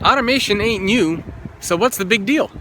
Automation ain't new, so what's the big deal?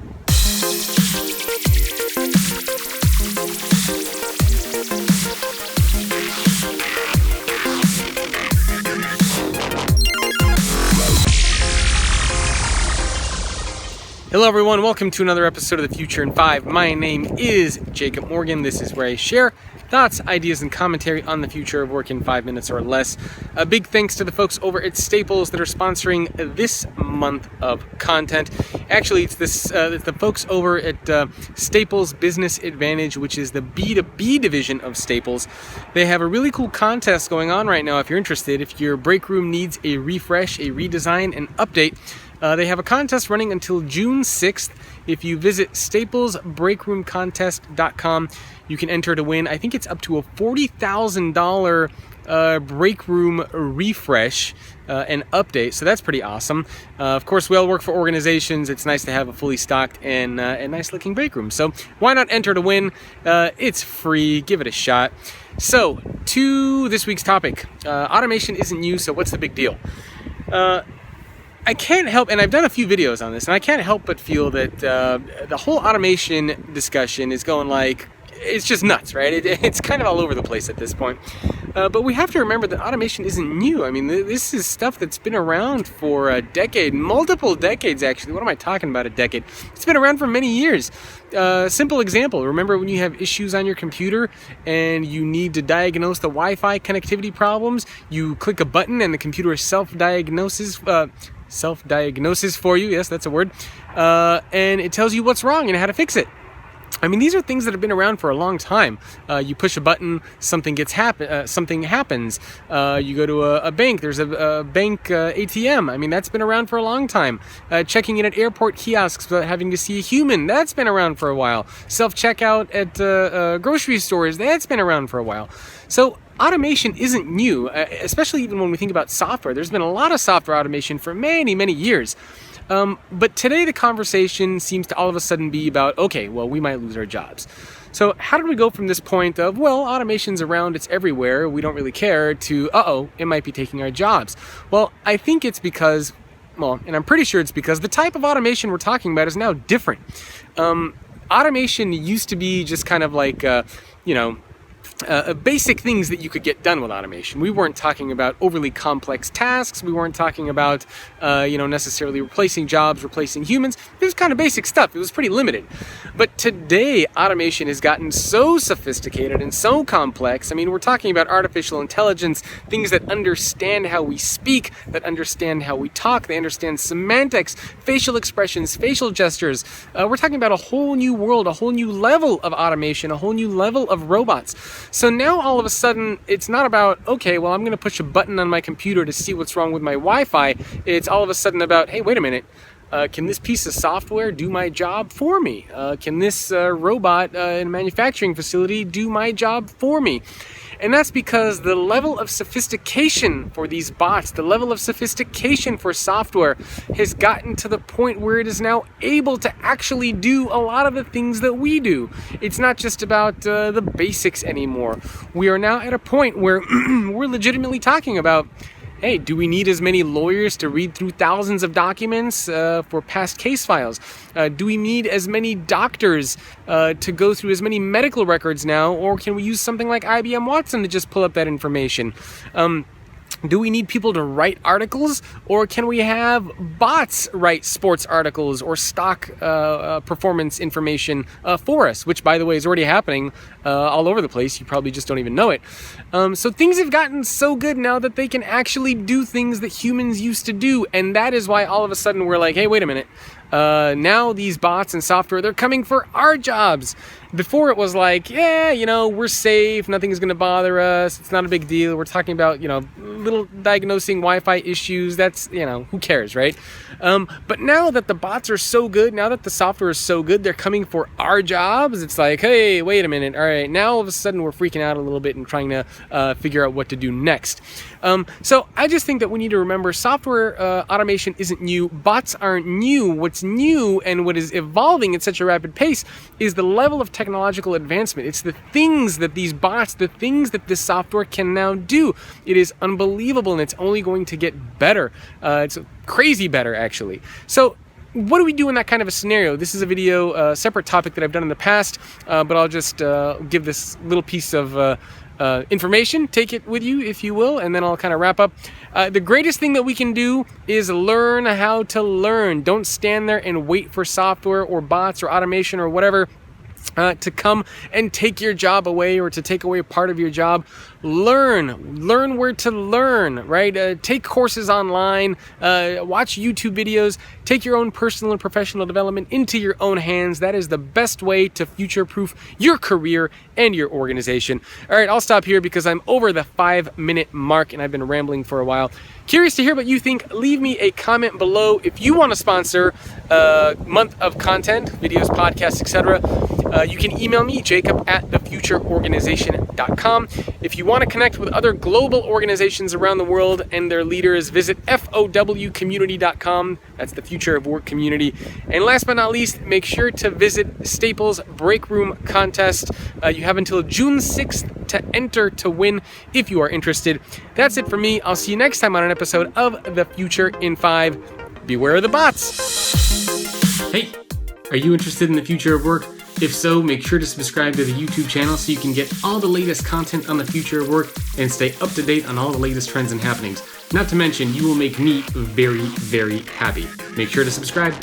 Hello everyone, welcome to another episode of The Future in 5. My name is Jacob Morgan. This is where I share thoughts, ideas, and commentary on the future of work in 5 minutes or less. A big thanks to the folks over at Staples that are sponsoring this month of content. Actually, it's the folks over at Staples Business Advantage, which is the B2B division of Staples. They have a really cool contest going on right now if you're interested. If your break room needs a refresh, a redesign, an update, they have a contest running until June 6th. If you visit staplesbreakroomcontest.com, you can enter to win. I think it's up to a $40,000 break room refresh and update, so that's pretty awesome. Of course, we all work for organizations. It's nice to have a fully stocked and nice looking break room. So why not enter to win? It's free. Give it a shot. So to this week's topic, automation isn't new, so what's the big deal? I can't help, and I've done a few videos on this, and I can't help but feel that the whole automation discussion is going like, it's just nuts, right? It's kind of all over the place at this point. But we have to remember that automation isn't new. I mean, this is stuff that's been around for a decade, multiple decades actually. What am I talking about, a decade? It's been around for many years. Simple example, remember when you have issues on your computer and you need to diagnose the Wi-Fi connectivity problems, you click a button and the computer self-diagnoses for you, yes, that's a word, and it tells you what's wrong and how to fix it. I mean, these are things that have been around for a long time. You push a button, something happens. You go to a bank, there's a bank ATM. I mean, that's been around for a long time. Checking in at airport kiosks without having to see a human, that's been around for a while. Self-checkout at grocery stores, that's been around for a while. So automation isn't new, especially even when we think about software. There's been a lot of software automation for many, many years. But today the conversation seems to all of a sudden be about, okay, well, we might lose our jobs. So how did we go from this point of, well, automation's around, it's everywhere, we don't really care, to, uh-oh, it might be taking our jobs? Well, I think it's because, and I'm pretty sure it's because the type of automation we're talking about is now different. Automation used to be just kind of like, basic things that you could get done with automation. We weren't talking about overly complex tasks. We weren't talking about, necessarily replacing jobs, replacing humans. It was kind of basic stuff. It was pretty limited. But today, automation has gotten so sophisticated and so complex. I mean, we're talking about artificial intelligence, things that understand how we speak, that understand how we talk, they understand semantics, facial expressions, facial gestures. We're talking about a whole new world, a whole new level of automation, a whole new level of robots. So now all of a sudden, it's not about, okay, well, I'm going to push a button on my computer to see what's wrong with my Wi-Fi. It's all of a sudden about, hey, wait a minute. Can this piece of software do my job for me? Can this robot in a manufacturing facility do my job for me? And that's because the level of sophistication for these bots, the level of sophistication for software has gotten to the point where it is now able to actually do a lot of the things that we do. It's not just about the basics anymore. We are now at a point where we're legitimately talking about, hey, do we need as many lawyers to read through thousands of documents for past case files? Do we need as many doctors to go through as many medical records now? Or can we use something like IBM Watson to just pull up that information? Do we need people to write articles, or can we have bots write sports articles or stock performance information for us, which, by the way, is already happening all over the place. You probably just don't even know it. So things have gotten so good now that they can actually do things that humans used to do, and that is why all of a sudden we're like, hey, wait a minute. Now these bots and software, they're coming for our jobs. Before it was like, yeah, we're safe, nothing's going to bother us, it's not a big deal. We're talking about, little diagnosing Wi-Fi issues, that's, who cares, right? But now that the bots are so good, now that the software is so good, they're coming for our jobs. It's like, hey, wait a minute, all right, now all of a sudden we're freaking out a little bit and trying to figure out what to do next. So I just think that we need to remember software automation isn't new. Bots aren't new. What's new and what is evolving at such a rapid pace is the level of technological advancement. It's the things that these bots, the things that this software can now do. It is unbelievable, and it's only going to get better. It's crazy better, actually. So what do we do in that kind of a scenario? This is a video, separate topic that I've done in the past, but I'll just give this little piece of information. Take it with you, if you will, and then I'll kind of wrap up. The greatest thing that we can do is learn how to learn. Don't stand there and wait for software or bots or automation or whatever to come and take your job away or to take away part of your job. Learn where to learn, right? Take courses online, watch YouTube videos, take your own personal and professional development into your own hands. That is the best way to future-proof your career and your organization. All right, I'll stop here because I'm over the 5-minute mark and I've been rambling for a while. Curious to hear what you think. Leave me a comment below. If you want to sponsor a month of content, videos, podcasts, etc., you can email me, jacob@thefutureorganization.com. If you want to connect with other global organizations around the world and their leaders, visit fowcommunity.com. That's the Future of Work community. And last but not least, make sure to visit Staples Break Room Contest. You have until June 6th to enter to win if you are interested. That's it for me. I'll see you next time on an episode of The Future in 5. Beware of the bots. Hey, are you interested in the future of work? If so, make sure to subscribe to the YouTube channel so you can get all the latest content on the future of work and stay up to date on all the latest trends and happenings. Not to mention, you will make me very, very happy. Make sure to subscribe.